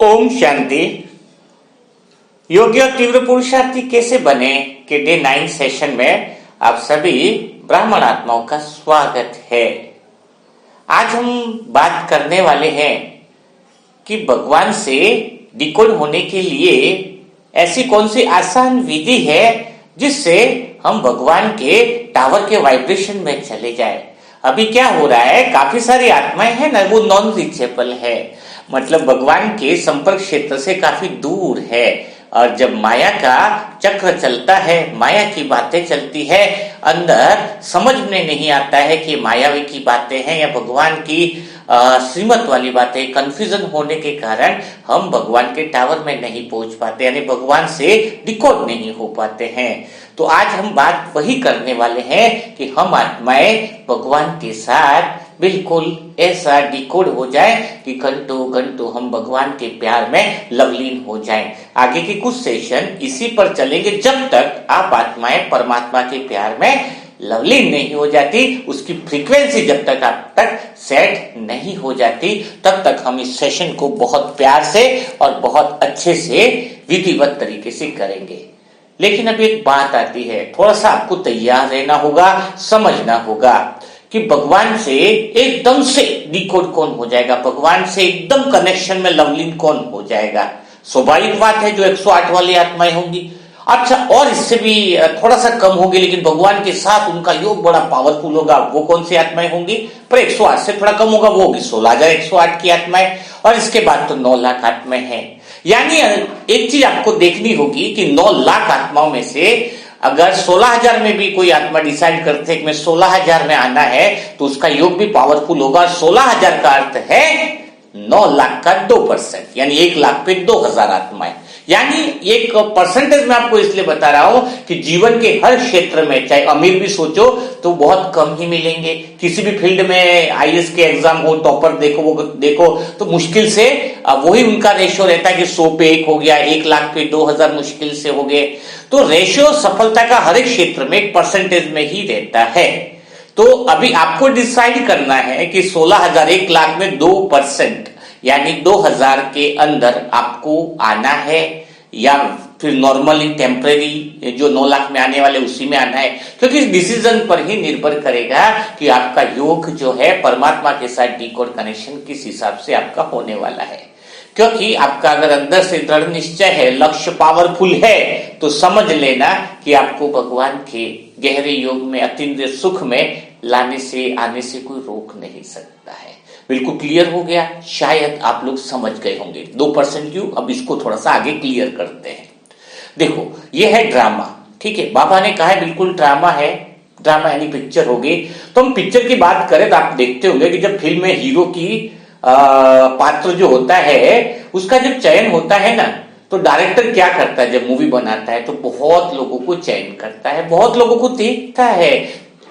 ओम शांति। योगी और तीव्र पुरुषार्थी कैसे बने के डे 9 सेशन में आप सभी ब्राह्मण आत्माओं का स्वागत है। आज हम बात करने वाले हैं कि भगवान से डिकोड होने के लिए ऐसी कौन सी आसान विधि है जिससे हम भगवान के टावर के वाइब्रेशन में चले जाए। अभी क्या हो रहा है, काफी सारी आत्माएं हैं ना, वो नॉन रीचेबल है, मतलब भगवान के संपर्क क्षेत्र से काफी दूर है। और जब माया का चक्र चलता है, माया की बातें चलती है, अंदर समझ में नहीं आता है कि मायावी की बातें हैं या भगवान की श्रीमत वाली बातें। कंफ्यूजन होने के कारण हम भगवान के टावर में नहीं पहुंच पाते, यानी भगवान से डिकोड नहीं हो पाते हैं। तो आज हम बात वही करने वाले हैं कि हम आत्माएं भगवान के साथ बिल्कुल ऐसा डिकोड हो जाए कि घंटों घंटों हम भगवान के प्यार में लवलीन हो जाएं। आगे के कुछ सेशन इसी पर चलेंगे। जब तक आप आत्माएं परमात्मा के प्यार में लवलीन नहीं हो जाती, उसकी फ्रीक्वेंसी जब तक आप तक सेट नहीं हो जाती, तब तक हम इस सेशन को बहुत प्यार से और बहुत अच्छे से विधिवत तरीके से करेंगे। लेकिन अब एक बात आती है, थोड़ा सा आपको तैयार रहना होगा, समझना होगा कि भगवान से एकदम से डिकोड कौन हो जाएगा, भगवान से एकदम कनेक्शन में लवलीन कौन हो जाएगा। स्वाभाविक बात है, जो 108 वाली आत्माएं होंगी, अच्छा और इससे भी थोड़ा सा कम होगी, लेकिन भगवान के साथ उनका योग बड़ा पावरफुल होगा। वो कौन सी आत्माएं होंगी, पर 108 से थोड़ा कम होगा, वो होगी 16,108 की आत्माएं, और इसके बाद तो 9 लाख आत्माएं हैं। यानी एक चीज आपको देखनी होगी कि 9 लाख आत्माओं में से अगर 16,000 में भी कोई आत्मा डिसाइड करते है कि मैं 16,000 में आना है, तो उसका योग भी पावरफुल होगा। 16,000 का अर्थ है 9 लाख का 2%, यानी 1 लाख पे 2,000 आत्माएं। यानी एक परसेंटेज में आपको इसलिए बता रहा हूं कि जीवन के हर क्षेत्र में, चाहे अमीर भी सोचो तो बहुत कम ही मिलेंगे। किसी भी फील्ड में आईएएस के एग्जाम हो, टॉपर देखो, वो देखो तो मुश्किल से वही उनका रेशियो रहता है कि 100 पे 1 हो गया, 1 लाख पे 2,000 मुश्किल से हो गए। तो रेशियो सफलता का हर एक क्षेत्र में एक परसेंटेज में ही रहता है। तो अभी आपको डिसाइड करना है कि 16,000 1 लाख में 2%, यानी 2,000 के अंदर आपको आना है, या फिर नॉर्मली टेम्परेरी जो 9 लाख में आने वाले उसी में आना है। क्योंकि इस डिसीजन पर ही निर्भर करेगा कि आपका योग जो है परमात्मा के साथ डिकोड कनेक्शन किस हिसाब से आपका होने वाला है। क्योंकि आपका अगर अंदर से दृढ़ निश्चय है, लक्ष्य पावरफुल है, तो समझ लेना कि आपको भगवान के गहरे योग में, अतीन्द्रिय सुख में लाने से, आने से कोई रोक नहीं सकता है। बिल्कुल क्लियर हो गया, शायद आप लोग समझ गए होंगे। 2% क्यों, अब इसको थोड़ा सा आगे क्लियर करते हैं। देखो, ये है ड्रामा, ठीक है, बाबा ने कहा है बिल्कुल ड्रामा है। ड्रामा यानी पिक्चर होगी। तो हम पिक्चर की बात करें तो आप देखते होंगे कि जब फिल्म में हीरो की पात्र जो होता है, उसका जब चयन होता है ना, तो डायरेक्टर क्या करता है, जब मूवी बनाता है तो बहुत लोगों को चयन करता है, बहुत लोगों को देखता है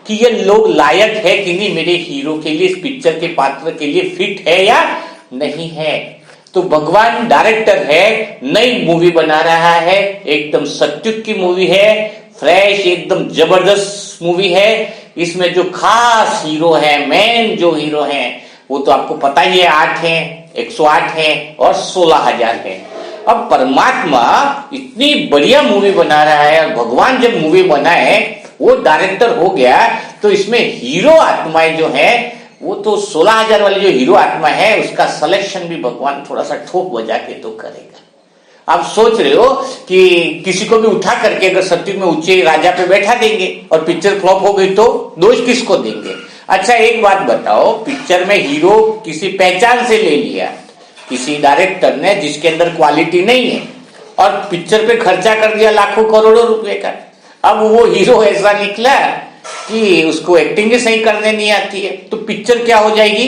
कि ये लोग लायक है कि नहीं, मेरे हीरो के लिए, इस पिक्चर के पात्र के लिए फिट है या नहीं है। तो भगवान डायरेक्टर है, नई मूवी बना रहा है, एकदम सत्युग की मूवी है, फ्रेश, एकदम जबरदस्त मूवी है। इसमें जो खास हीरो है, मेन जो हीरो है, वो तो आपको पता ही है, 8 है, 108 है और 16,000 है। अब परमात्मा इतनी बढ़िया मूवी बना रहा है, और भगवान जब मूवी बनाए, वो डायरेक्टर हो गया, तो इसमें हीरो आत्माएं जो है, वो तो 16,000 वाली जो हीरो आत्मा है, उसका सिलेक्शन भी भगवान थोड़ा सा ठोक बजा के तो करेगा। आप सोच रहे हो कि किसी को भी उठा करके अगर सत्युग में ऊंचे राजा पे बैठा देंगे और पिक्चर फ्लॉप हो गई तो दोष किसको देंगे। अच्छा एक बात बताओ, पिक्चर में हीरो किसी पहचान से ले लिया, किसी डायरेक्टर ने जिसके अंदर क्वालिटी नहीं है, और पिक्चर पे खर्चा कर दिया लाखों करोड़ों रुपए का। अब वो हीरो ऐसा निकला कि उसको एक्टिंग भी सही करने नहीं आती है, तो पिक्चर क्या हो जाएगी,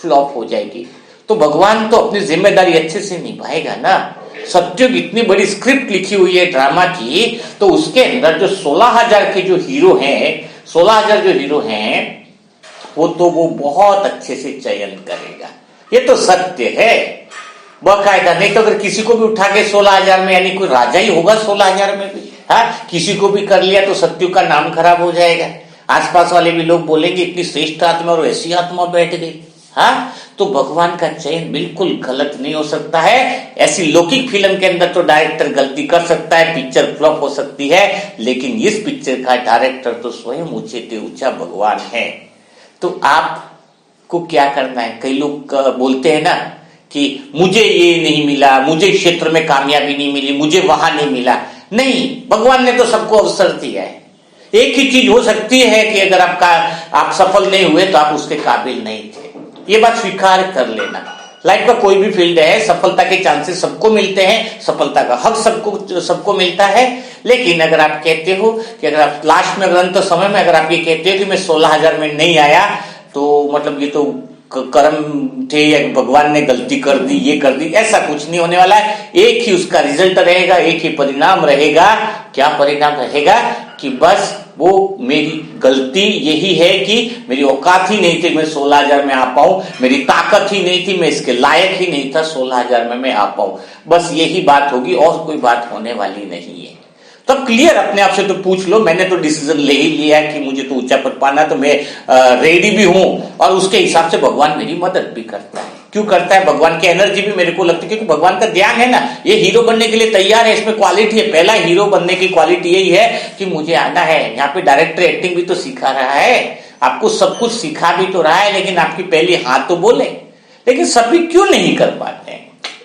फ्लॉप हो जाएगी। तो भगवान तो अपनी जिम्मेदारी अच्छे से निभाएगा ना। सत्युग इतनी बड़ी स्क्रिप्ट लिखी हुई है ड्रामा की, तो उसके अंदर जो 16,000 के जो हीरो हैं, 16,000 जो हीरो हैं, वो बहुत अच्छे से चयन करेगा। ये तो सत्य है बाकायदा। नहीं तो अगर किसी को भी उठा के 16,000 में, यानी कोई राजा ही होगा 16,000 में भी, हाँ, किसी को भी कर लिया तो सत्युग का नाम खराब हो जाएगा। आसपास वाले भी लोग बोलेंगे इतनी श्रेष्ठ आत्मा और ऐसी आत्मा बैठ गई, हाँ, तो भगवान का चयन बिल्कुल गलत नहीं हो सकता है। ऐसी लौकिक फिल्म के अंदर तो डायरेक्टर गलती कर सकता है, पिक्चर फ्लॉप हो सकती है, लेकिन इस पिक्चर का डायरेक्टर तो स्वयं ऊंचे से ऊंचा भगवान है। तो आपको क्या करना है? कई लोग बोलते हैं ना कि मुझे ये नहीं मिला, मुझे क्षेत्र में कामयाबी नहीं मिली, मुझे वहां नहीं मिला। नहीं, भगवान ने तो सबको अवसर दिया है। एक ही चीज हो सकती है कि अगर आप सफल नहीं हुए तो आप उसके काबिल नहीं थे, ये बात स्वीकार कर लेना। लाइफ का कोई भी फील्ड है, सफलता के चांसेस सबको मिलते हैं, सफलता का हक सबको मिलता है। लेकिन अगर आप कहते हो कि अगर आप लास्ट में, अगर अंत समय में अगर आप ये कहते हो कि मैं 16,000 में नहीं आया, तो मतलब ये तो कर्म थे या भगवान ने गलती कर दी, ये कर दी, ऐसा कुछ नहीं होने वाला है। एक ही उसका रिजल्ट रहेगा, एक ही परिणाम रहेगा। क्या परिणाम रहेगा? कि बस वो मेरी गलती यही है कि मेरी औकात ही नहीं थी मैं 16,000 में आ पाऊं, मेरी ताकत ही नहीं थी, मैं इसके लायक ही नहीं था 16,000 में मैं आ पाऊं। बस यही बात होगी और कोई बात होने वाली नहीं है। तब क्लियर अपने आप से तो पूछ लो, मैंने तो डिसीजन ले ही लिया है कि मुझे तो ऊंचा पद पाना, तो मैं रेडी भी हूं और उसके हिसाब से भगवान मेरी मदद भी करता है। क्यों करता है? भगवान की एनर्जी भी मेरे को लगती है, क्योंकि भगवान का ध्यान है ना, ये हीरो बनने के लिए तैयार है, इसमें क्वालिटी है। पहला हीरो बनने की क्वालिटी यही है कि मुझे आना है। यहाँ पे डायरेक्टर एक्टिंग भी तो सिखा रहा है, आपको सब कुछ सिखा भी तो रहा है, लेकिन आपकी पहली हाथ तो बोले। लेकिन सभी क्यों नहीं कर पाते हैं?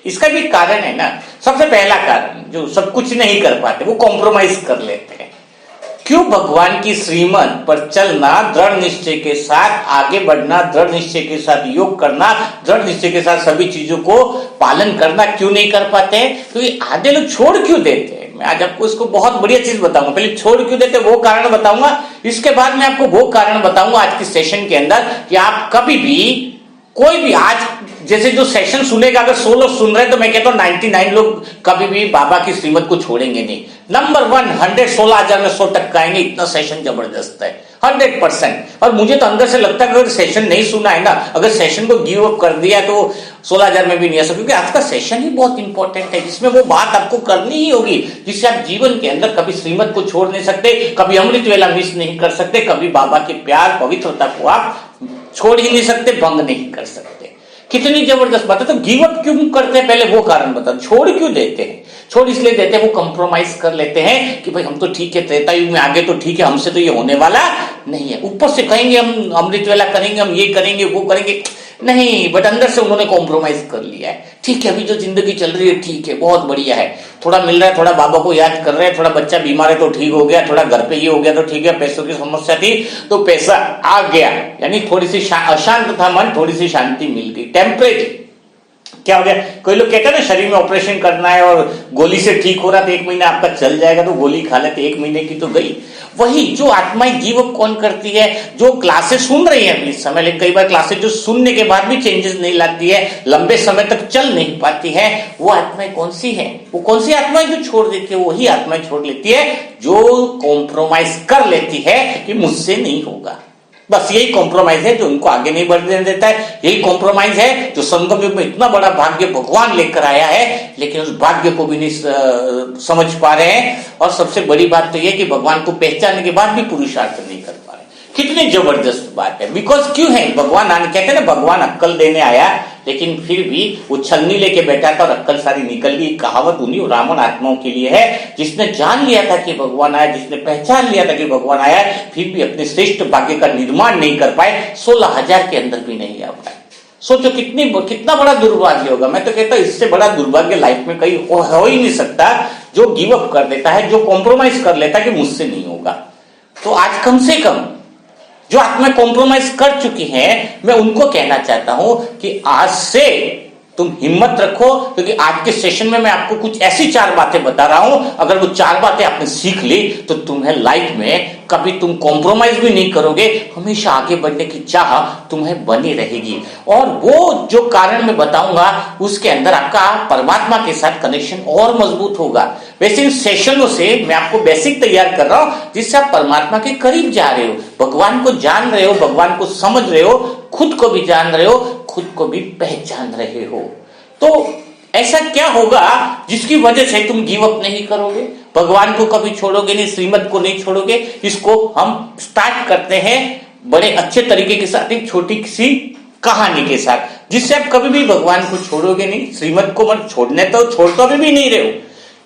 इसका भी कारण है ना। सबसे पहला कारण, जो सब कुछ नहीं कर पाते वो कॉम्प्रोमाइज कर लेते हैं। क्यों? भगवान की श्रीमत पर चलना, दृढ़ निश्चय के साथ आगे बढ़ना, दृढ़ निश्चय के साथ योग करना, दृढ़ निश्चय के साथ सभी चीजों को पालन करना क्यों नहीं कर पाते हैं? तो ये आधे लोग छोड़ क्यों देते हैं? मैं आज आपको इसको बहुत बढ़िया चीज बताऊंगा। पहले छोड़ क्यों देते वो कारण बताऊंगा, इसके बाद मैं आपको वो कारण बताऊंगा आज के सेशन के अंदर कि आप कभी भी, कोई भी, आज जैसे जो सेशन सुनेगा, अगर 100 लोग सुन रहे हैं तो मैं कहता हूं 99 लोग कभी भी बाबा की श्रीमत को छोड़ेंगे नहीं। नंबर 1 100 16,000 में 100 टक्का आएंगे। इतना सेशन जबरदस्त है, 100%। और मुझे तो अंदर से लगता है कि अगर सेशन नहीं सुना है ना, अगर सेशन को गिव अप कर दिया तो 16,000 में भी नहीं आ सकता, क्योंकि आज का सेशन ही बहुत इंपॉर्टेंट है, जिसमें वो बात आपको करनी ही होगी जिससे आप जीवन के अंदर कभी श्रीमत को छोड़ नहीं सकते, कभी अमृत वेला मिस नहीं कर सकते, कभी बाबा के प्यार पवित्रता को आप छोड़ ही नहीं सकते, भंग नहीं कर सकते। कितनी जबरदस्त बात है। तो गिव अप क्यों करते हैं, पहले वो कारण बता। छोड़ क्यों देते हैं? छोड़ इसलिए देते हैं, वो कंप्रोमाइज कर लेते हैं कि भाई हम तो ठीक है, त्रेता युग में आगे तो ठीक है, हमसे तो ये होने वाला नहीं है। ऊपर से कहेंगे हम अमृत वेला करेंगे, हम ये करेंगे वो करेंगे, नहीं, बट अंदर से उन्होंने कॉम्प्रोमाइज कर लिया है। ठीक है, अभी जो जिंदगी चल रही है ठीक है, बहुत बढ़िया है, थोड़ा मिल रहा है, थोड़ा बाबा को याद कर रहे हैं, थोड़ा बच्चा बीमार है तो ठीक हो गया, थोड़ा घर पे ये हो गया तो ठीक है, पैसों की समस्या थी तो पैसा आ गया, यानी थोड़ी सी अशांत था मन, थोड़ी सी शांति मिल गई, टेम्परेरी। क्या हो गया? कोई लोग कहते हैं ना शरीर में ऑपरेशन करना है और गोली से ठीक हो रहा तो 1 महीना आपका चल जाएगा, तो गोली खा लेते 1 महीने की तो गई। वही जो आत्माएं गिव अप कौन करती है? जो क्लासेस सुन रही है अभी इस समय, लेकिन कई बार क्लासेस जो सुनने के बाद भी चेंजेस नहीं लाती है, लंबे समय तक चल नहीं पाती है, वो आत्माएं कौन सी है? वो कौन सी आत्माएं जो छोड़ देती है? वही आत्माएं छोड़ लेती है जो कॉम्प्रोमाइज कर लेती है कि मुझसे नहीं होगा। बस यही कॉम्प्रोमाइज है जो उनको आगे नहीं बढ़ने देता है। यही कॉम्प्रोमाइज है जो संगम युग में इतना बड़ा भाग्य भगवान लेकर आया है, लेकिन उस भाग्य को भी नहीं समझ पा रहे हैं। और सबसे बड़ी बात तो यह कि भगवान को पहचानने के बाद भी पुरुषार्थ नहीं कर पा रहे। कितनी जबरदस्त बात है। बिकॉज क्यों है? भगवान आने, कहते हैं ना भगवान अक्कल देने आया, लेकिन फिर भी वो छलनी लेके बैठा था और अक्कल सारी निकल गई। कहावत उन्हीं रावण आत्माओं के लिए है जिसने जान लिया था कि भगवान आया, जिसने पहचान लिया था कि भगवान आया, फिर भी अपने श्रेष्ठ भाग्य का निर्माण नहीं कर पाए, 16,000 के अंदर भी नहीं आ पाए। सोचो कितना बड़ा दुर्भाग्य होगा। मैं तो कहता हूं इससे बड़ा दुर्भाग्य लाइफ में कहीं हो ही नहीं सकता, जो गिव अप कर देता है, जो कॉम्प्रोमाइज कर लेता है कि मुझसे नहीं होगा। तो आज कम से कम जो आत्मा कॉम्प्रोमाइज कर चुकी हैं, मैं उनको कहना चाहता हूं कि आज से तुम हिम्मत रखो, क्योंकि आज के सेशन में मैं आपको कुछ ऐसी 4 बातें बता रहा हूं, अगर वो 4 बातें आपने सीख ली तो तुम्हें लाइफ में कभी तुम कॉम्प्रोमाइज भी नहीं करोगे, हमेशा आगे बढ़ने की चाह तुम्हें बनी रहेगी। और वो जो कारण मैं बताऊंगा उसके अंदर आपका परमात्मा के साथ कनेक्शन और मजबूत होगा। वैसे इन सेशनों से मैं आपको बेसिक तैयार कर रहा हूं, जिससे आप परमात्मा के करीब जा रहे हो, भगवान को जान रहे हो, भगवान को समझ रहे हो, खुद को भी जान रहे हो, खुद को भी पहचान रहे हो। तो ऐसा क्या होगा जिसकी वजह से तुम गिव अप नहीं करोगे, भगवान को कभी छोड़ोगे नहीं, श्रीमत को नहीं छोड़ोगे? इसको हम स्टार्ट करते हैं बड़े अच्छे तरीके के साथ एक छोटी सी कहानी के साथ, जिससे आप कभी भी भगवान को छोड़ोगे नहीं। श्रीमत को मत छोड़ने, तो छोड़ तो अभी भी नहीं रहे हो,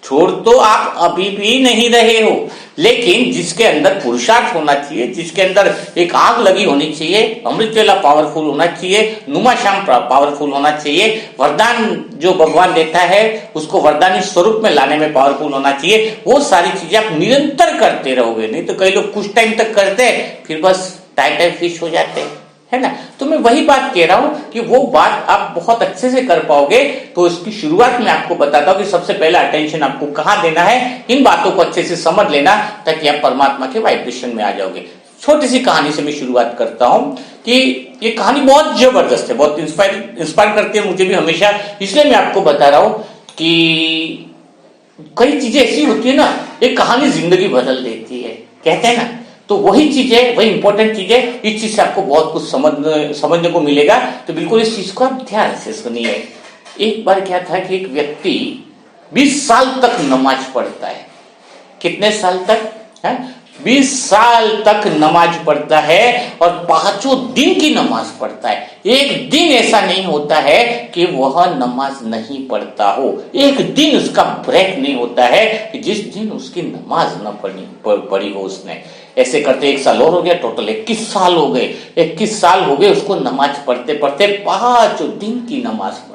छोड़ तो आप अभी भी नहीं रहे हो, लेकिन जिसके अंदर पुरुषार्थ होना चाहिए, जिसके अंदर एक आग लगी होनी चाहिए, अमृत वेला पावरफुल होना चाहिए, नुमा श्याम पावरफुल होना चाहिए, वरदान जो भगवान देता है उसको वरदानी स्वरूप में लाने में पावरफुल होना चाहिए, वो सारी चीजें आप निरंतर करते रहोगे। नहीं तो कई लोग कुछ टाइम तक करते हैं, फिर बस टाइट फिश हो जाते हैं, है ना। तो मैं वही बात कह रहा हूं कि वो बात आप बहुत अच्छे से कर पाओगे। तो इसकी शुरुआत में आपको बताता हूं कि सबसे पहला अटेंशन आपको कहां देना है, इन बातों को अच्छे से समझ लेना, ताकि आप परमात्मा के वाइब्रेशन में आ जाओगे। छोटी सी कहानी से मैं शुरुआत करता हूं कि ये कहानी बहुत जबरदस्त है, बहुत इंस्पायर करती है मुझे भी हमेशा। इसलिए मैं आपको बता रहा हूं कि कई चीजें ऐसी होती है ना, एक कहानी जिंदगी बदल देती है, कहते हैं ना। तो वही चीज है, वही इंपॉर्टेंट चीज है। इस चीज से आपको बहुत कुछ समझने को मिलेगा। तो बिल्कुल इस चीज को आप ध्यान से सुनिए। एक बार क्या था कि एक व्यक्ति 20 साल तक नमाज पढ़ता है। कितने साल तक है? 20 साल तक नमाज पढ़ता है और 5 दिन की नमाज पढ़ता है। एक दिन ऐसा नहीं होता है कि वह नमाज नहीं पढ़ता हो, एक दिन उसका ब्रेक नहीं होता है कि जिस दिन उसकी नमाज न पढ़ी हो उसने। ऐसे करते 1 साल और हो गया, टोटल 21 साल हो गए। 21 साल हो गए उसको नमाज पढ़ते पढ़ते, 5 दिन की नमाज पढ़ते।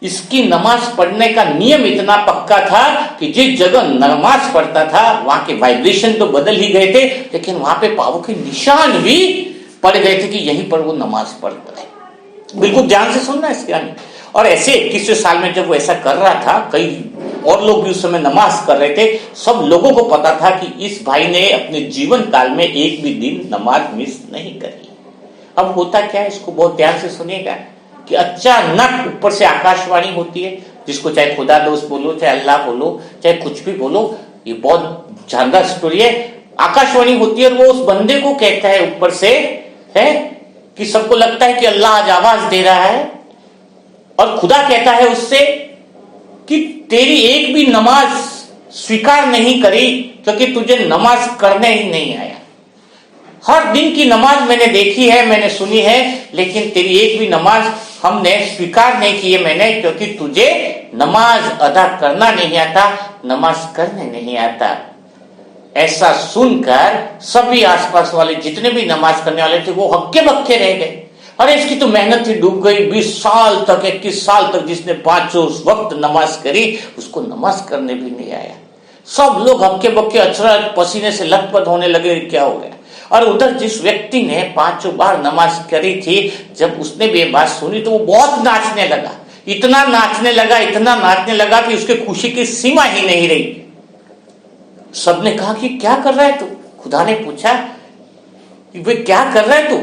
इसकी नमाज पढ़ने का नियम इतना पक्का था कि जिस जगह नमाज पढ़ता था वहां के वाइब्रेशन तो बदल ही गए थे, लेकिन वहां पे पापों के निशान भी पड़ गए थे कि यहीं पर वो नमाज पढ़ता है। बिल्कुल ध्यान से सुनना इसके आने। और ऐसे 21वें साल में जब वो ऐसा कर रहा था, कई और लोग भी उस समय नमाज कर रहे थे, सब लोगों को पता था कि इस भाई ने अपने जीवन काल में एक भी दिन नमाज मिस नहीं करी। अब होता क्या है, इसको बहुत ध्यान से सुनिएगा कि अचानक ऊपर से आकाशवाणी होती है, जिसको चाहे खुदा दोस्त बोलो, चाहे अल्लाह बोलो, चाहे कुछ भी बोलो, ये बहुत जानदार स्टोरी है। आकाशवाणी होती है और वो उस बंदे को कहता है ऊपर से, है कि सबको लगता है कि अल्लाह आज आवाज दे रहा है, और खुदा कहता है उससे कि तेरी एक भी नमाज स्वीकार नहीं करी क्योंकि तुझे नमाज करने ही नहीं आया। हर दिन की नमाज मैंने देखी है, मैंने सुनी है, लेकिन तेरी एक भी नमाज हमने स्वीकार नहीं की है मैंने, क्योंकि तुझे नमाज अदा करना नहीं आता, नमाज करने नहीं आता। ऐसा सुनकर सभी आसपास वाले जितने भी नमाज करने वाले थे वो हक्के बक्के रह गए। अरे इसकी तो मेहनत ही डूब गई। 20 साल तक, 21 साल तक जिसने 5 वक्त नमाज करी, उसको नमाज करने भी नहीं आया। सब लोग हक्के बक्के अचरज पसीने से लथपथ होने लगे, क्या हो गया। और उधर जिस व्यक्ति ने 5 बार नमाज करी थी, जब उसने भी ये बात सुनी तो वो बहुत नाचने लगा, इतना नाचने लगा, इतना नाचने लगा कि उसके खुशी की सीमा ही नहीं रही। सबने कहा कि क्या कर रहा है तू? खुदा ने पूछा कि वे क्या कर रहा है तू?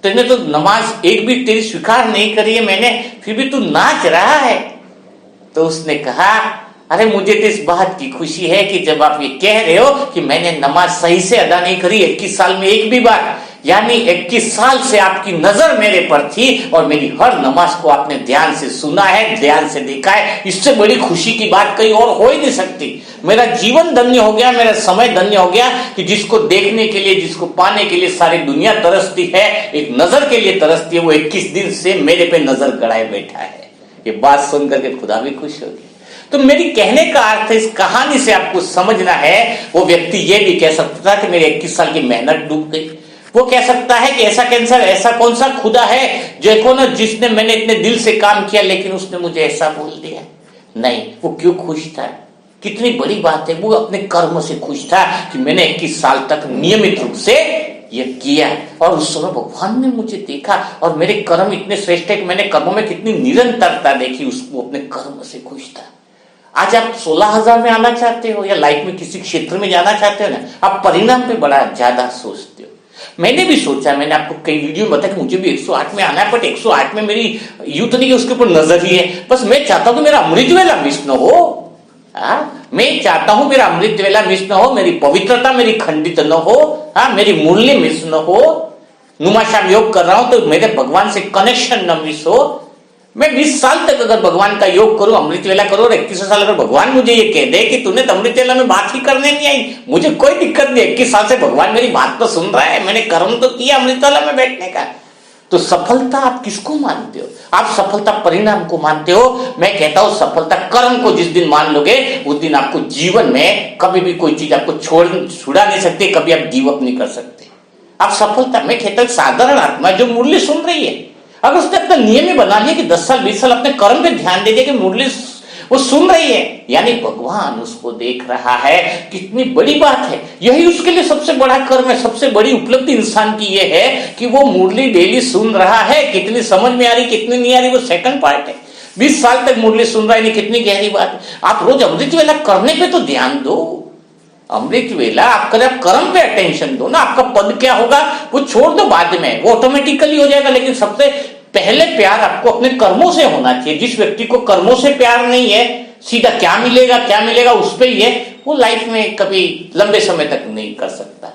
तेने तो नमाज एक भी तेरी स्वीकार नहीं करी है मैंने, फिर भी तू नाच रहा है। तो उसने कहा, अरे मुझे तो इस बात की खुशी है कि जब आप ये कह रहे हो कि मैंने नमाज सही से अदा नहीं करी 21 साल में एक भी बार, यानी 21 साल से आपकी नजर मेरे पर थी और मेरी हर नमाज को आपने ध्यान से सुना है, ध्यान से देखा है। इससे बड़ी खुशी की बात कहीं और हो ही नहीं सकती। मेरा जीवन धन्य हो गया, मेरा समय धन्य हो गया कि जिसको देखने के लिए, जिसको पाने के लिए सारी दुनिया तरसती है, एक नजर के लिए तरसती है, वो 21 दिन से मेरे पे नजर गड़ाए बैठा है। ये बात सुनकर के खुदा भी खुश हो गया। तो मेरी कहने का अर्थ इस कहानी से आपको समझना है, वो व्यक्ति ये भी कह सकता था कि मेरी 21 साल की मेहनत डूब गई। वो कह सकता है कि ऐसा कैंसर, ऐसा कौन सा खुदा है जो ना जिसने मैंने इतने दिल से काम किया लेकिन उसने मुझे ऐसा बोल दिया। नहीं, वो क्यों खुश था? कितनी बड़ी बात है, वो अपने कर्म से खुश था कि मैंने 21 साल तक नियमित रूप से ये किया और उस समय भगवान ने मुझे देखा और मेरे कर्म इतने श्रेष्ठ है कि मैंने कर्मों में कितनी निरंतरता देखी, उसको अपने कर्म से खुश था। आज आप 16,000 में आना चाहते हो या लाइफ में किसी क्षेत्र में जाना चाहते हो ना, आप परिणाम पे बड़ा ज्यादा सोचते हो। मैंने भी सोचा, मैंने आपको कई वीडियो में बताया कि मुझे भी 108 में आना है, बट 108 में मेरी यूथ नहीं है, उसके ऊपर नजर ही है। बस मैं चाहता हूं कि मेरा अमृत वेला मिस न हो। मैं चाहता हूं मेरा अमृत वेला मिस न हो, मेरी पवित्रता मेरी खंडित न हो, मेरी मूल्य मिस न हो। नुमाश्याम योग कर रहा हूं तो मेरे भगवान से कनेक्शन न मिस हो। मैं 20 साल तक अगर भगवान का योग करूं, अमृत वेला करूं, और 21 साल अगर भगवान मुझे ये कह दे कि तूने तो अमृत वेला में बात ही करने नहीं आई, मुझे कोई दिक्कत नहीं। 21 साल से भगवान मेरी बात तो सुन रहा है, मैंने कर्म तो किया अमृत वेला में बैठने का। तो सफलता आप किसको मानते हो? आप सफलता परिणाम को मानते हो? मैं कहता हूं सफलता कर्म को जिस दिन मान लोगे उस दिन आपको जीवन में कभी भी कोई चीज आपको छुड़ा नहीं सकती, कभी आप गिव अप नहीं कर सकते। आप सफलता, मैं कहता हूं साधारण आत्मा जो मुरली सुन रही है, अगर उसने अपना नियम ही बना लिया कि 10 साल 20 साल अपने कर्म पे ध्यान दे दिया कि मुरली वो सुन रही है, यानी भगवान उसको देख रहा है, कितनी बड़ी बात है। यही उसके लिए सबसे बड़ा कर्म है, सबसे बड़ी उपलब्धि इंसान की यह है कि वो मुरली डेली सुन रहा है। कितनी समझ में आ रही कितनी नहीं आ रही वो सेकंड पार्ट है। 20 साल तक मुरली सुन रहा है, नहीं कितनी गहरी बात है। आप रोज अमृत वेला करने पे तो ध्यान दो, अमृत वेला आप करें, आप कर्म पे अटेंशन दो ना। आपका पद क्या होगा वो छोड़ दो, बाद में वो ऑटोमेटिकली हो जाएगा, लेकिन सबसे पहले प्यार आपको अपने कर्मों से होना चाहिए। जिस व्यक्ति को कर्मों से प्यार नहीं है, सीधा क्या मिलेगा उस पे ही है, वो लाइफ में कभी लंबे समय तक नहीं कर सकता,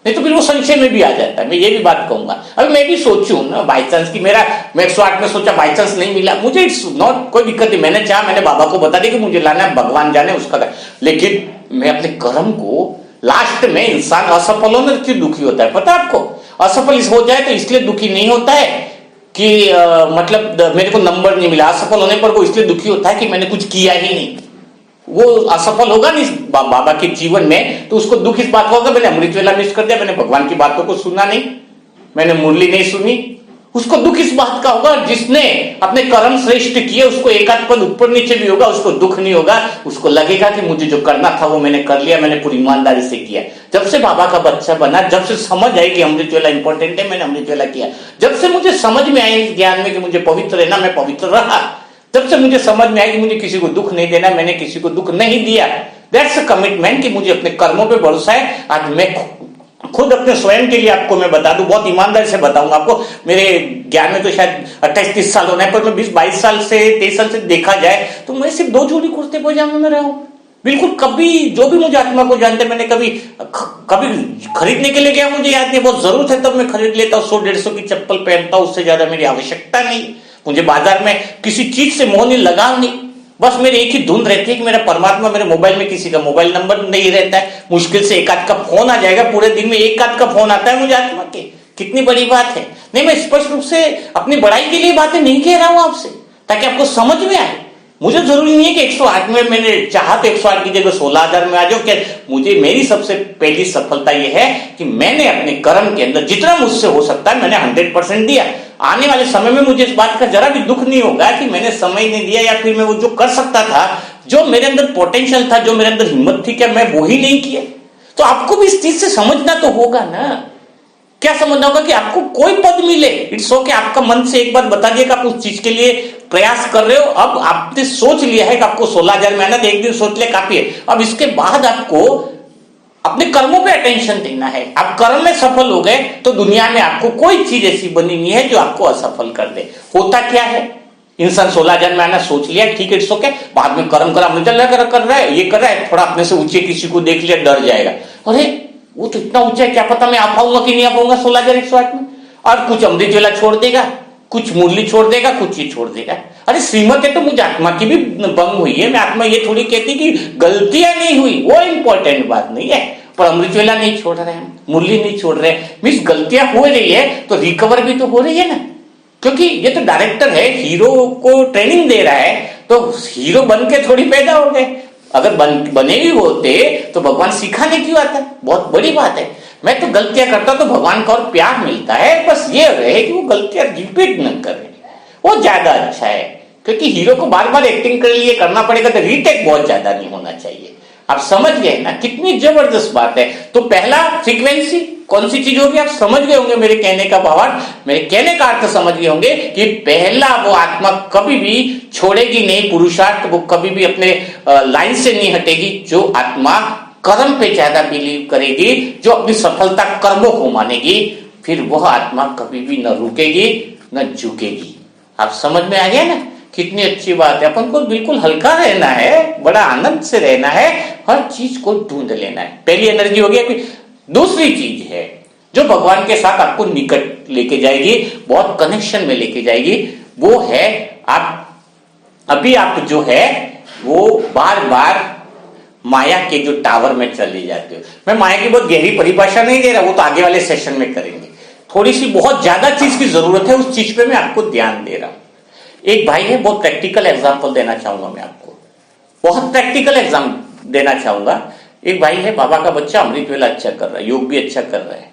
नहीं तो फिर वो संशय में भी आ जाता है। मैं ये भी बात कहूंगा, अभी मैं भी सोचूं ना बाई चांस की मैं 108 में सोचा बाई चांस नहीं मिला मुझे, इट्स नॉट कोई दिक्कत नहीं। मैंने चाहा, मैंने बाबा को बता दिया कि मुझे लाना है, भगवान जाने उसका, लेकिन मैं अपने कर्म को, लास्ट में इंसान असफल होने क्यों दुखी होता है पता है आपको? असफल हो जाए तो इसलिए दुखी नहीं होता है कि मतलब मेरे को नंबर नहीं मिला। असफल होने पर वो इसलिए दुखी होता है कि मैंने कुछ किया ही नहीं। वो असफल होगा नहीं बाबा के जीवन में तो उसको दुख इस बात का होगा, मैंने अमृत वेला मिस कर दिया, मैंने भगवान की बातों को सुना नहीं, मैंने मुरली नहीं सुनी। उसको दुख इस बात का होगा। जिसने अपने कर्म श्रेष्ठ किए उसको एक आध पद ऊपर नीचे भी होगा, उसको दुख नहीं होगा। उसको लगेगा कि मुझे जो करना था वो मैंने कर लिया, मैंने पूरी ईमानदारी से किया। जब से बाबा का बच्चा बना, जब से समझ आई कि अमृत वेला इंपॉर्टेंट है, मैंने अमृत वेला किया। जब से मुझे समझ में आई इस ज्ञान में कि मुझे पवित्र रहना, मैं पवित्र रहा। जब से मुझे समझ में आया कि मुझे किसी को दुख नहीं देना, मैंने किसी को दुख नहीं दिया। दैट्स अ कमिटमेंट कि मुझे अपने कर्मों पे भरोसा है। आज मैं खुद अपने स्वयं के लिए आपको मैं बता दूं, बहुत ईमानदारी से बताऊंगा आपको, मेरे ज्ञान में तो शायद 28-30 साल होना है, पर मैं 20-22 साल से 23 साल से देखा जाए तो मैं सिर्फ 2 जोड़ी कुर्ते पजामे में रहा हूं। बिल्कुल कभी, जो भी मुझे आत्मा को जानते, मैंने कभी खरीदने के लिए गया मुझे याद नहीं, बहुत जरूरत है तब मैं खरीद लेता हूँ। 100-150 की चप्पल पहनता हूं, उससे ज्यादा मेरी आवश्यकता नहीं। मुझे बाजार में किसी चीज से मोह नहीं, लगाव नहीं। बस मेरी एक ही धुन रहती है कि मेरा परमात्मा, मेरे मोबाइल में किसी का मोबाइल नंबर नहीं रहता है। मुश्किल से एक आध का फोन आ जाएगा, पूरे दिन में एक आध का फोन आता है मुझे आत्मा के। कितनी बड़ी बात है। नहीं, मैं स्पष्ट रूप से अपनी बड़ाई के लिए बातें नहीं कह रहा हूं आपसे, ताकि आपको समझ में आए। मुझे जरूरी नहीं है कि 108 में मैंने चाहा तो 108 की जगह 16,000 में आ जाओ। क्या मुझे, मेरी सबसे पहली सफलता यह है कि मैंने अपने कर्म के अंदर जितना मुझसे हो सकता है मैंने 100% दिया। आने वाले समय में मुझे इस बात का जरा भी दुख नहीं होगा कि मैंने समय नहीं दिया, या फिर मैं वो जो कर सकता था, जो मेरे अंदर पोटेंशियल था, जो मेरे अंदर हिम्मत थी, क्या मैं वो ही नहीं किया? तो आपको भी इस चीज से समझना तो होगा ना। क्या समझना होगा कि आपको कोई पद मिले, इट्स ओके। आपका मन से एक बार बता दिया कि आप उस चीज के लिए प्रयास कर रहे हो। अब आपने सोच लिया है कि आपको 16,000 में आना, तो एक दिन सोच ले काफी है। अब इसके बाद आपको अपने कर्मों पे अटेंशन देना है। आप कर्म में सफल हो गए तो दुनिया में आपको कोई चीज ऐसी बनी नहीं है जो आपको असफल कर दे। होता क्या है, इंसान 16,000 में आना सोच लिया, ठीक है, इट्स ओके। बाद में कर्म कर रहा है, ये कर रहा है, थोड़ा अपने से ऊंचे किसी को देख लिया, डर जाएगा, अरे वो तो इतना ऊंचा है, क्या पता मैं आ पाऊंगा कि नहीं आ पाऊंगा 16,108 में। और कुछ अमृत वेला छोड़ देगा, कुछ मुरली छोड़ देगा, कुछ ये छोड़ देगा। अरे श्रीमत है तो मुझे आत्मा की भी भंग हुई है। मैं आत्मा ये थोड़ी कहती कि गलतियां नहीं हुई, वो इंपॉर्टेंट बात नहीं है। पर अमृत वेला नहीं छोड़ रहे हैं, मुरली नहीं छोड़ रहे हैं, मीन्स गलतियां हो रही है तो रिकवर भी तो हो रही है ना। क्योंकि ये तो डायरेक्टर है, हीरो को ट्रेनिंग दे रहा है, तो हीरो बन के थोड़ी पैदा हो गए। अगर बने भी होते तो भगवान सिखाने क्यों आता? बहुत बड़ी बात है। मैं तो गलतियां करता तो भगवान का और प्यार मिलता है, बस ये रहे कि वो गलतियां रिपीट न करे, वो ज्यादा अच्छा है। क्योंकि हीरो को बार बार एक्टिंग के लिए करना पड़ेगा तो रीटेक बहुत ज्यादा नहीं होना चाहिए। आप समझ गए ना, कितनी जबरदस्त बात है। तो पहला फ्रीक्वेंसी कौन सी चीज होगी, आप समझ गए होंगे मेरे कहने का भावार्थ, मेरे कहने का अर्थ समझ गए होंगे कि पहला वो आत्मा कभी भी छोड़ेगी नहीं पुरुषार्थ, वो कभी भी अपने लाइन से नहीं हटेगी। जो आत्मा कर्म पे ज्यादा बिलीव करेगी, जो अपनी सफलता कर्मों को मानेगी, फिर वह आत्मा कभी भी न रुकेगी न झुकेगी। आप समझ में आ गया ना, कितनी अच्छी बात है। अपन को बिल्कुल हल्का रहना है, बड़ा आनंद से रहना है, हर चीज को ढूंढ लेना है। पहली एनर्जी हो गई। दूसरी चीज है जो भगवान के साथ आपको निकट लेके जाएगी, बहुत कनेक्शन में लेके जाएगी, वो है आप जो है वो बार बार माया के जो टावर में चले जाते हो। मैं माया की बहुत गहरी परिभाषा नहीं दे रहा, वो तो आगे वाले सेशन में करेंगे। थोड़ी सी बहुत ज्यादा चीज की जरूरत है, उस चीज पे मैं आपको ध्यान दे रहा हूं। एक भाई है, बहुत प्रैक्टिकल एग्जाम्पल देना चाहूंगा मैं आपको, बहुत प्रैक्टिकल एग्जाम देना चाहूंगा। एक भाई है, बाबा का बच्चा, अमृत वेला अच्छा कर रहा है, योग भी अच्छा कर रहा है,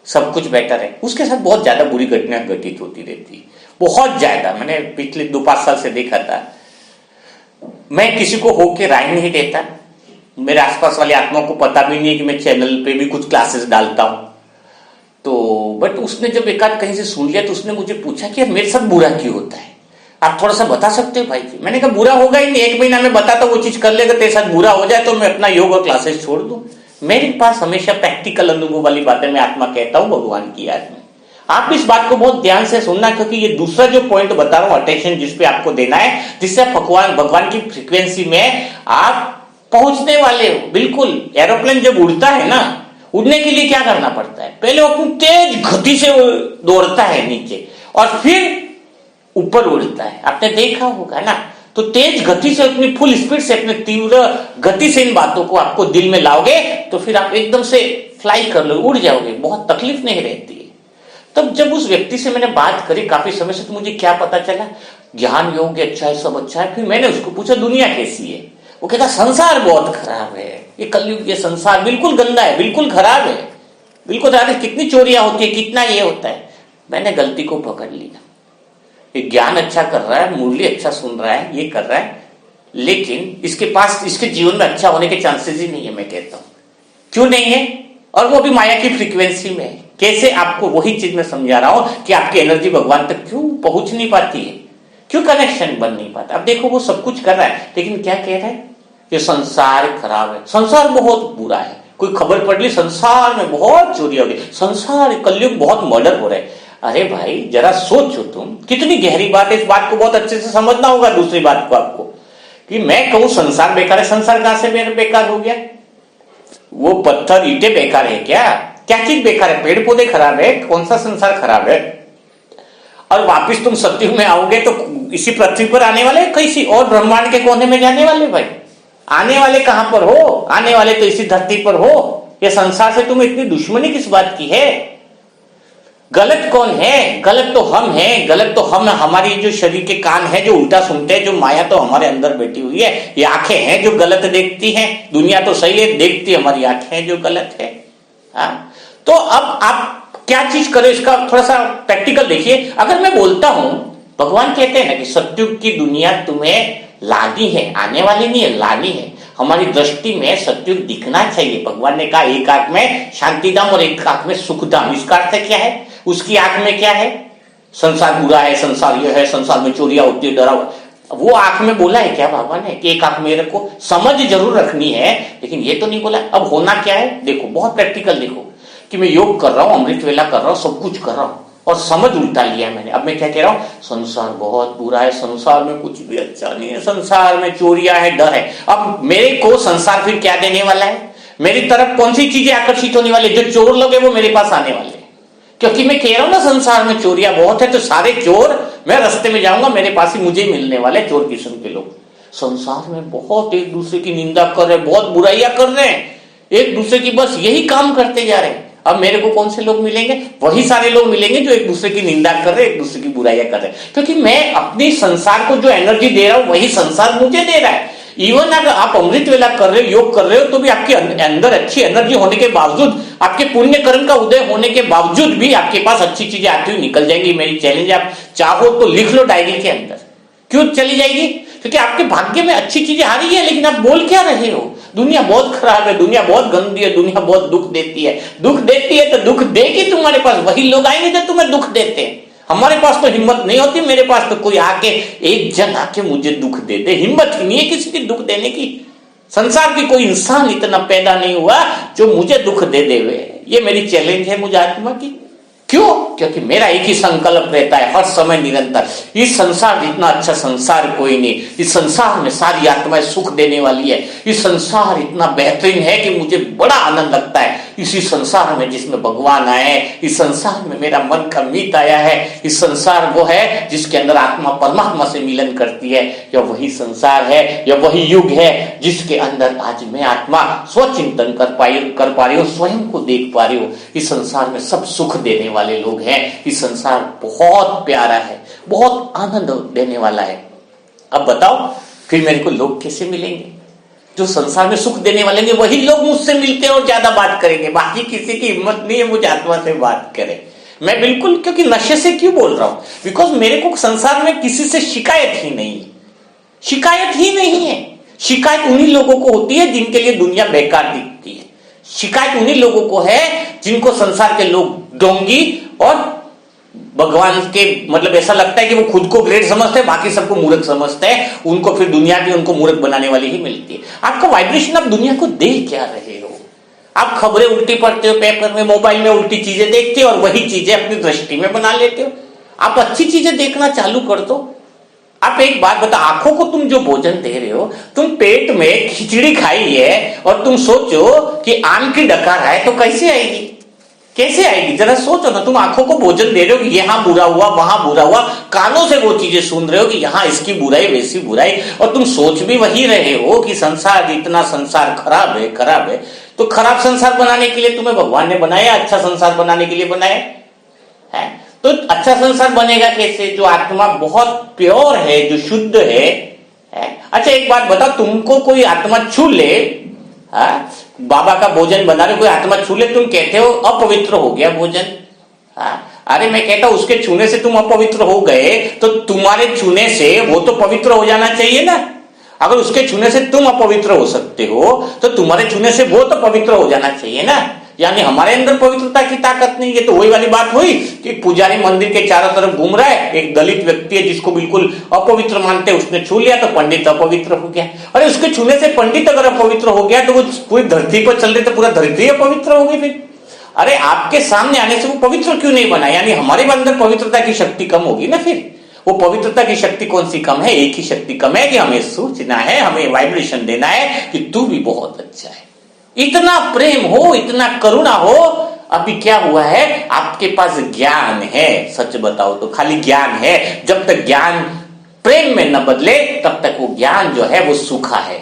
सब कुछ बेटर है, उसके साथ बहुत ज्यादा बुरी घटना घटित होती रहती, बहुत ज्यादा। मैंने पिछले 2-5 साल से देखा था। मैं किसी को होके राय नहीं देता, मेरे आसपास वाले आत्माओं को पता भी नहीं है कि मैं चैनल पे भी कुछ क्लासेस डालता हूं, तो बट उसने जब एक आध कहीं से सुन लिया तो उसने मुझे पूछा कि यार मेरे साथ बुरा क्यों होता है, आप थोड़ा सा बता सकते हो भाई जी? मैंने कहा बुरा होगा ही नहीं, 1 महीना में बताता वो चीज कर लेगा, तेरे साथ बुरा हो जाए तो मैं अपना योग और क्लासेस छोड़ दूं। मेरे पास हमेशा प्रैक्टिकल अनुभव वाली बातें मैं आत्मा कहता हूं भगवान की याद में। आप इस बात को बहुत ध्यान से सुनना, क्योंकि ये दूसरा जो पॉइंट बता रहा हूं, अटेंशन जिसपे आपको देना है, जिससे आप भगवान की फ्रीक्वेंसी में आप पहुंचने वाले हो। बिल्कुल एरोप्लेन जब उड़ता है ना, उड़ने के लिए क्या करना पड़ता है? पहले वो अपनी तेज गति से दौड़ता है नीचे और फिर ऊपर उड़ता है, आपने देखा होगा ना। तो तेज गति से, अपनी फुल स्पीड से, अपने तीव्र गति से इन बातों को आपको दिल में लाओगे तो फिर आप एकदम से फ्लाई कर लो, उड़ जाओगे, बहुत तकलीफ नहीं रहती है। तब जब उस व्यक्ति से मैंने बात करी काफी समय से, तो मुझे क्या पता चला, ज्ञान योग अच्छा है, सब अच्छा है। फिर मैंने उसको पूछा दुनिया कैसी है? वो कहता संसार बहुत खराब है, ये कलयुग, ये संसार बिल्कुल गंदा है, बिल्कुल खराब है, बिल्कुल खराब है, कितनी चोरियां होती है, कितना ये होता है। मैंने गलती को पकड़ लिया। ये ज्ञान अच्छा कर रहा है, मुरली अच्छा सुन रहा है, ये कर रहा है, लेकिन इसके पास, इसके जीवन में अच्छा होने के चांसेस ही नहीं है। मैं कहता हूं क्यों नहीं है, और वो भी माया की फ्रीक्वेंसी में है। कैसे? आपको वही चीज मैं समझा रहा हूं कि आपकी एनर्जी भगवान तक क्यों पहुंच नहीं पाती है, क्यों कनेक्शन बन नहीं पाता। अब देखो वो सब कुछ कर रहा है, लेकिन क्या कह रहा है? ये संसार खराब है, संसार बहुत बुरा है। कोई खबर पढ़ ली, संसार में बहुत चोरी हो गई, संसार कलयुग बहुत मर्डर हो रहे हैं। अरे भाई जरा सोचो तुम, कितनी गहरी बात है। इस बात को बहुत अच्छे से समझना होगा। दूसरी बात को आपको कि मैं कहूं संसार बेकार है, संसार कहां से बेकार हो गया? वो पत्थर ईंटे बेकार है क्या? क्या चीज बेकार है? पेड़ पौधे खराब है? कौन सा संसार खराब है? और वापिस तुम सत्युग में आओगे तो इसी पृथ्वी पर आने वाले, किसी और ब्रह्मांड के कोने में जाने वाले? भाई आने वाले कहां पर हो? आने वाले तो इसी धरती पर हो। ये संसार से तुम्हें इतनी दुश्मनी किस बात की है? गलत कौन है? गलत तो हम हैं, गलत तो हम, हमारी जो शरीर के कान है जो उल्टा सुनते हैं, जो माया तो हमारे अंदर बैठी हुई है, ये आंखें हैं जो गलत देखती हैं। दुनिया तो सही है, देखती, हमारी आंखें हैं जो गलत है। हाँ? तो अब आप क्या चीज करो, इसका थोड़ा सा प्रैक्टिकल देखिए। अगर मैं बोलता हूं, भगवान कहते हैं ना कि सत्युग की दुनिया तुम्हें लानी है, आने वाली नहीं है, लानी है। हमारी दृष्टि में सत्युग दिखना चाहिए। भगवान ने कहा एक आंख में शांतिधाम और एक आंख में सुखधाम। इसका अर्थ क्या है? उसकी आंख में क्या है? संसार बुरा है, संसार यह है, संसार में चोरियां होती है, डरा। वो आंख में बोला है क्या भगवान ने कि एक आंख मेरे को समझ जरूर रखनी है, लेकिन ये तो नहीं बोला। अब होना क्या है? देखो बहुत प्रैक्टिकल देखो कि मैं योग कर रहा हूं, अमृत वेला कर रहा हूं, सब कुछ कर रहा हूं, और समझ उल्टा लिया मैंने। अब मैं क्या कह रहा हूं? संसार बहुत बुरा है, संसार में कुछ भी अच्छा नहीं है, संसार में चोरियां है, डर है। अब मेरे को संसार फिर क्या देने वाला है? मेरी तरफ कौन सी चीजें आकर्षित होने वाली? जो चोर लोग हैं वो मेरे पास आने वाले, क्योंकि मैं कह रहा हूं ना संसार में चोरियां बहुत है, तो सारे चोर, मैं रास्ते में जाऊंगा मेरे पास ही मुझे मिलने वाले चोर किस्म के लोग। संसार में बहुत एक दूसरे की निंदा कर रहे हैं, बहुत बुराइयां कर रहे हैं, एक दूसरे की बस यही काम करते जा रहे हैं। अब मेरे को कौन से लोग मिलेंगे? वही सारे लोग मिलेंगे जो एक दूसरे की निंदा कर रहे हैं, एक दूसरे की बुराइयां कर रहे हैं, क्योंकि मैं अपनी संसार को जो एनर्जी दे रहा हूं वही संसार मुझे दे रहा है। इवन अगर आप अमृत वेला कर रहे हो, योग कर रहे हो, तो भी आपके अंदर अच्छी एनर्जी होने के बावजूद, आपके पुण्य कर्म का उदय होने के बावजूद भी आपके पास अच्छी चीजें आती हुई निकल जाएंगी। मेरी चैलेंज, आप चाहो तो लिख लो डायरी के अंदर। क्यों चली जाएगी? क्योंकि आपके भाग्य में अच्छी चीजें आ रही है, लेकिन आप बोल क्या रहे हो? दुनिया बहुत खराब है, दुनिया बहुत गंदी है, दुनिया बहुत दुख देती है। दुख देती है तो दुख देगी तुम्हारे पास, वही लोग आएंगे जो तुम्हें दुख देते हैं। हमारे पास तो हिम्मत नहीं होती, मेरे पास तो कोई आके, एक जन आके मुझे दुख दे दे, हिम्मत ही नहीं है किसी की दुख देने की। संसार की कोई इंसान इतना पैदा नहीं हुआ जो मुझे दुख दे देवे। ये मेरी चैलेंज है मुझे आत्मा की। क्यों? क्योंकि मेरा एक ही संकल्प रहता है हर समय निरंतर, इस संसार इतना अच्छा संसार कोई नहीं, इस संसार में सारी आत्माएं सुख देने वाली है, इस संसार इतना बेहतरीन है कि मुझे बड़ा आनंद लगता है। इसी संसार में जिसमें भगवान आए, इस संसार में मेरा मन का मीत आया है, इस संसार वो है जिसके अंदर आत्मा परमात्मा से मिलन करती है। यह वही संसार है, यह वही युग है जिसके अंदर आज मैं आत्मा स्वचिंतन कर पा रही हूँ, स्वयं को देख पा रही हूँ। इस संसार में सब सुख देने वाले लोग हैं, इस संसार बहुत प्यारा है, बहुत आनंद देने वाला है। अब बताओ फिर मेरे को लोग कैसे मिलेंगे? जो संसार में सुख देने वाले हैं वही लोग मुझसे मिलते हैं और ज्यादा बात करेंगे, बाकी किसी की हिम्मत नहीं है मुझे आत्मा से बात करे। मैं बिल्कुल, क्योंकि नशे से क्यों बोल रहा हूं, बिकॉज मेरे को संसार में किसी से शिकायत ही नहीं है, शिकायत ही नहीं है। शिकायत उन्हीं लोगों को होती है जिनके लिए दुनिया बेकार दिखती है। शिकायत उन्हीं लोगों को है जिनको संसार के लोग डोंगी और भगवान के मतलब ऐसा लगता है कि वो खुद को ग्रेट समझते हैं, बाकी सबको मूर्ख समझते हैं। उनको फिर दुनिया भी उनको मूर्ख बनाने वाली ही मिलती है। आपका वाइब्रेशन, आप दुनिया को देख क्या रहे हो? आप खबरें उल्टी पढ़ते हो पेपर में, मोबाइल में उल्टी चीजें देखते हो और वही चीजें अपनी दृष्टि में बना लेते हो। आप अच्छी चीजें देखना चालू कर दो। आप एक बात बता, आंखों को तुम जो भोजन दे रहे हो, तुम पेट में खिचड़ी खाई है और तुम सोचो कि आम की डकार है तो कैसे आएगी? कैसे आएगी? जरा सोचो ना। तुम आंखों को भोजन दे रहे हो कि यहाँ बुरा हुआ, वहां बुरा हुआ, कानों से वो चीजें सुन रहे हो कि यहाँ इसकी बुराई वैसी बुराई, और तुम सोच भी वही रहे हो कि संसार, इतना संसार खराब है, खराब है। तो खराब संसार बनाने के लिए तुम्हें भगवान ने बनाया, अच्छा संसार बनाने के लिए बनाया है। तो अच्छा संसार बनेगा कैसे? जो आत्मा बहुत प्योर है, जो शुद्ध है। अच्छा एक बात बताओ, तुमको कोई आत्मा छू ले, बाबा का भोजन बना रहे, कोई आत्मा छू ले, तुम कहते हो अपवित्र हो गया भोजन। अरे मैं कहता हूं उसके छूने से तुम अपवित्र हो गए, तो तुम्हारे छूने से वो तो पवित्र हो जाना चाहिए ना। अगर उसके छूने से तुम अपवित्र हो सकते हो तो तुम्हारे छूने से वो तो पवित्र हो जाना चाहिए ना। यानी हमारे अंदर पवित्रता की ताकत नहीं है। तो वही वाली बात हुई कि पुजारी मंदिर के चारों तरफ घूम रहा है, एक दलित व्यक्ति है जिसको बिल्कुल अपवित्र मानते हैं, उसने छू लिया तो पंडित अपवित्र हो गया। अरे उसके छूने से पंडित अगर अपवित्र हो गया तो वो पूरी धरती पर चल रहे तो पूरा धरती अपवित्र हो गई फिर। अरे आपके सामने आने से वो पवित्र क्यों नहीं बना? यानी हमारे अंदर पवित्रता की शक्ति कम होगी ना। फिर वो पवित्रता की शक्ति कौन सी कम है? एक ही शक्ति कम है कि हमें सोचना है, हमें वाइब्रेशन देना है कि तू भी बहुत अच्छा है। इतना प्रेम हो, इतना करुणा हो। अभी क्या हुआ है, आपके पास ज्ञान है, सच बताओ तो खाली ज्ञान है। जब तक ज्ञान प्रेम में न बदले तब तक वो ज्ञान जो है वो सूखा है।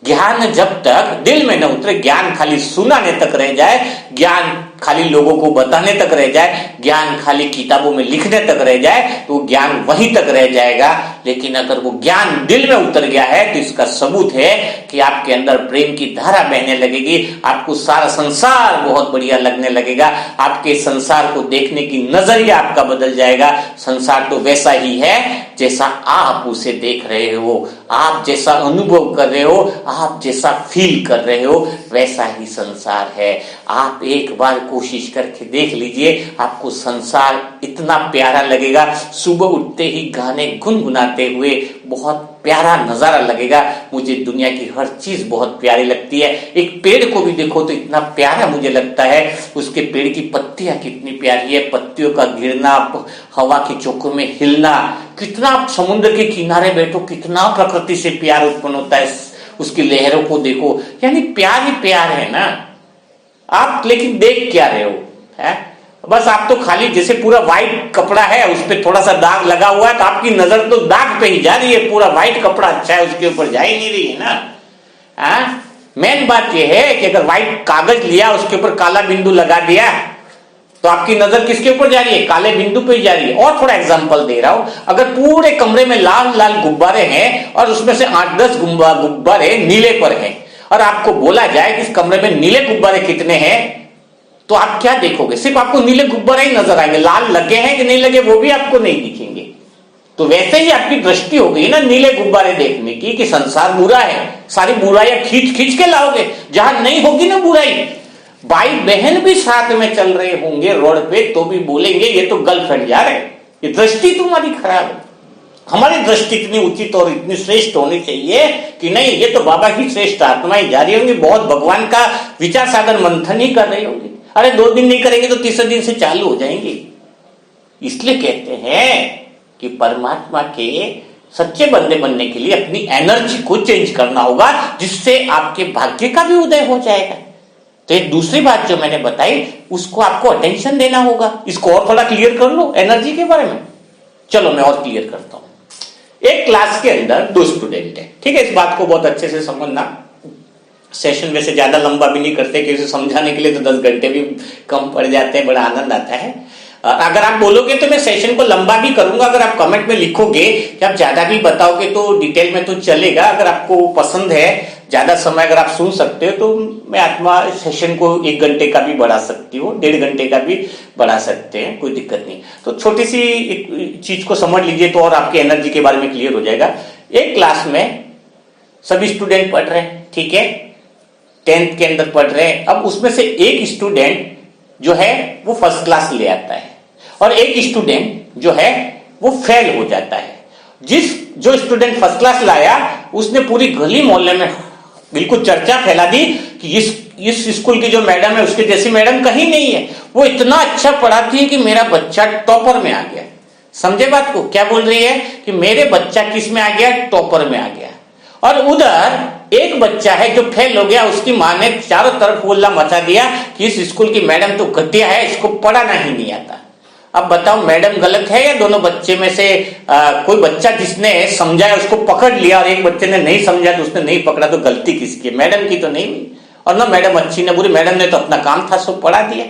ज्ञान जब तक दिल में न उतरे, ज्ञान खाली सुनाने तक रह जाए, ज्ञान खाली लोगों को बताने तक रह जाए, ज्ञान खाली किताबों में लिखने तक रह जाए, तो ज्ञान वहीं तक रह जाएगा। लेकिन अगर वो ज्ञान दिल में उतर गया है तो इसका सबूत है कि आपके अंदर प्रेम की धारा बहने लगेगी। आपको सारा संसार बहुत बढ़िया लगने लगेगा। आपके संसार को देखने की नजरिया आपका बदल जाएगा। संसार तो वैसा ही है जैसा आप उसे देख रहे हो, आप जैसा अनुभव कर रहे हो, आप जैसा फील कर रहे हो, वैसा ही संसार है। आप एक बार कोशिश करके देख लीजिए, आपको संसार इतना प्यारा लगेगा। सुबह उठते ही गाने गुनगुनाते हुए बहुत प्यारा नजारा लगेगा। मुझे दुनिया की हर चीज बहुत प्यारी लगती है। एक पेड़ को भी देखो तो इतना प्यारा मुझे लगता है। उसके पेड़ की पत्तियां कितनी प्यारी है, पत्तियों का गिरना, हवा के झोंकों में हिलना, कितना समुद्र के किनारे बैठो, कितना प्रकृति से प्यार उत्पन्न होता है। उसकी लहरों को देखो, यानी प्यार ही प्यार है ना। आप लेकिन देख क्या रहे हो? है बस आप तो खाली जैसे पूरा व्हाइट कपड़ा है, उस पर थोड़ा सा दाग लगा हुआ है तो आपकी नजर तो दाग पे ही जा रही है। पूरा व्हाइट कपड़ा अच्छा है, उसके ऊपर जा ही नहीं रही है ना। मेन बात यह है कि अगर व्हाइट कागज लिया, उसके ऊपर काला बिंदु लगा दिया, तो आपकी नजर किसके ऊपर जा रही है? काले बिंदु पे ही जा रही है। और थोड़ा एग्जांपल दे रहा हूं, अगर पूरे कमरे में लाल लाल गुब्बारे हैं और उसमें से 8-10 गुब्बारे नीले पर हैं, और आपको बोला जाए कि इस कमरे में नीले गुब्बारे कितने हैं, तो आप क्या देखोगे? सिर्फ आपको नीले गुब्बारे ही नजर आएंगे। लाल लगे हैं कि नहीं लगे वो भी आपको नहीं दिखेंगे। तो वैसे ही आपकी दृष्टि हो गई ना नीले गुब्बारे देखने की, कि संसार बुरा है, सारी बुराइयां खींच खींच के लाओगे। जहां नहीं होगी ना बुराई, भाई बहन भी साथ में चल रहे होंगे रोड पे तो भी बोलेंगे ये तो गर्लफ्रेंड यार है। ये दृष्टि तुम्हारी खराब है। हमारी दृष्टि इतनी उचित और इतनी श्रेष्ठ होनी चाहिए कि नहीं, ये तो बाबा की श्रेष्ठ आत्माएं जा रही होंगी, बहुत भगवान का विचार सागर मंथन ही कर रही होंगी। अरे 2 दिन नहीं करेंगे तो तीसरे दिन से चालू हो जाएंगे। इसलिए कहते हैं कि परमात्मा के सच्चे बंदे बनने के लिए अपनी एनर्जी को चेंज करना होगा, जिससे आपके भाग्य का भी उदय हो जाएगा। तो एक दूसरी बात जो मैंने बताई उसको आपको अटेंशन देना होगा। इसको और थोड़ा क्लियर कर लो एनर्जी के बारे में। चलो मैं और क्लियर करता हूं। एक क्लास के अंदर 2 स्टूडेंट है, ठीक है, इस बात को बहुत अच्छे से समझना। सेशन वैसे ज्यादा लंबा भी नहीं करते कि उसे समझाने के लिए तो 10 घंटे भी कम पड़ जाते हैं, बड़ा आनंद आता है। अगर आप बोलोगे तो मैं सेशन को लंबा भी करूंगा, अगर आप कमेंट में लिखोगे कि आप ज्यादा भी बताओगे तो डिटेल में तो चलेगा। अगर आपको पसंद है ज्यादा समय अगर आप सुन सकते हो तो मैं आत्मा सेशन को 1 घंटे का भी बढ़ा सकती हूँ, 1.5 घंटे का भी बढ़ा सकते हैं, कोई दिक्कत नहीं। तो छोटी सी एक चीज को समझ लीजिए तो और आपकी एनर्जी के बारे में क्लियर हो जाएगा। एक क्लास में सभी स्टूडेंट पढ़ रहे हैं, ठीक है, 10th के अंदर पढ़ रहे हैं। अब उसमें से एक स्टूडेंट जो है वो फर्स्ट क्लास ले आता है और एक स्टूडेंट जो है वो फेल हो जाता है। जो स्टूडेंट फर्स्ट क्लास लाया उसने पूरी गली मोहल्ले में बिल्कुल चर्चा फैला दी कि इस स्कूल की जो मैडम है उसके जैसी मैडम कहीं नहीं है, वो इतना अच्छा पढ़ाती है कि मेरा बच्चा टॉपर में आ गया। समझे बात को? क्या बोल रही है कि मेरे बच्चा किस में आ गया? टॉपर में आ गया। और उधर एक बच्चा है जो फेल हो गया, उसकी मां ने चारों तरफ होल्ला मचा दिया कि इस स्कूल की मैडम तो घटिया है, इसको पढ़ाना ही नहीं आता। अब बताओ मैडम गलत है या दोनों बच्चे में से कोई बच्चा जिसने समझाया उसको पकड़ लिया और एक बच्चे ने नहीं समझा तो उसने नहीं पकड़ा, तो गलती किसकी? मैडम की तो नहीं हुई। और ना मैडम अच्छी ना बुरी, मैडम ने तो अपना काम था सो पढ़ा दिया।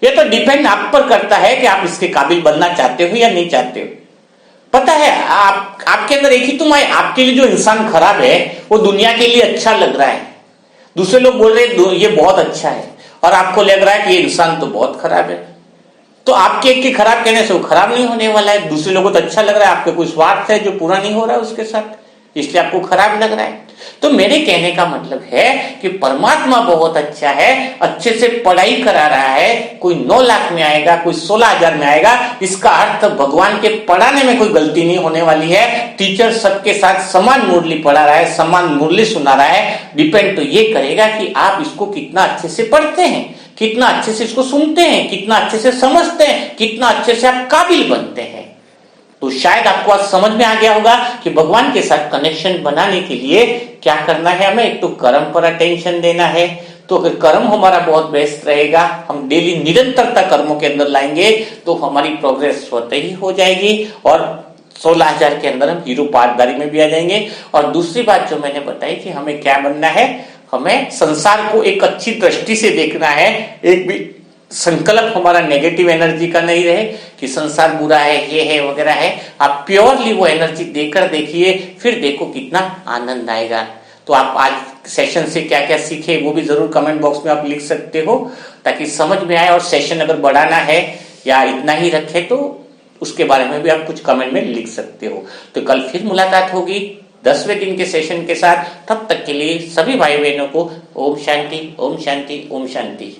ये तो डिपेंड आप पर करता है कि आप इसके काबिल बनना चाहते हो या नहीं चाहते हो। पता है आपके अंदर एक ही तुम है, आपके लिए जो इंसान खराब है वो दुनिया के लिए अच्छा लग रहा है। दूसरे लोग बोल रहे हैं ये बहुत अच्छा है और आपको लग रहा है कि ये इंसान तो बहुत खराब है। तो आपके एक के खराब कहने से वो खराब नहीं होने वाला है। दूसरे लोगों को तो अच्छा लग रहा है, आपके कोई स्वार्थ है जो पूरा नहीं हो रहा है उसके साथ, इसलिए आपको खराब लग रहा है। तो मेरे कहने का मतलब है कि परमात्मा बहुत अच्छा है, अच्छे से पढ़ाई करा रहा है। कोई 9 लाख में आएगा, कोई 16,000 में आएगा, इसका अर्थ भगवान के पढ़ाने में कोई गलती नहीं होने वाली है। टीचर सबके साथ समान मुरली पढ़ा रहा है, समान मुरली सुना रहा है। डिपेंड तो ये करेगा कि आप इसको कितना अच्छे से पढ़ते हैं, कितना अच्छे से इसको सुनते हैं, कितना अच्छे से समझते हैं, कितना अच्छे से आप काबिल बनते हैं। तो शायद आपको आज समझ में आ गया होगा कि भगवान के साथ कनेक्शन बनाने के लिए क्या करना है हमें। एक तो कर्म पर अटेंशन देना है, तो अगर कर्म हमारा बहुत बेस्ट रहेगा, हम डेली निरंतरता कर्मों के अंदर लाएंगे तो हमारी प्रोग्रेस स्वतः ही हो जाएगी और 16,000 के अंदर हम हीरो पार्टदारी में भी आ जाएंगे। और दूसरी बात जो मैंने बताई कि हमें क्या बनना है, हमें संसार को एक अच्छी दृष्टि से देखना है। एक भी संकल्प हमारा नेगेटिव एनर्जी का नहीं रहे कि संसार बुरा है, ये है वगैरह है। आप प्योरली वो एनर्जी देकर देखिए, फिर देखो कितना आनंद आएगा। तो आप आज सेशन से क्या क्या सीखे वो भी जरूर कमेंट बॉक्स में आप लिख सकते हो ताकि समझ में आए। और सेशन अगर बढ़ाना है या इतना ही रखे तो उसके बारे में भी आप कुछ कमेंट में लिख सकते हो। तो कल फिर मुलाकात होगी 10वें दिन के सेशन के साथ। तब तक के लिए सभी भाई बहनों को ओम शांति, ओम शांति, ओम शांति।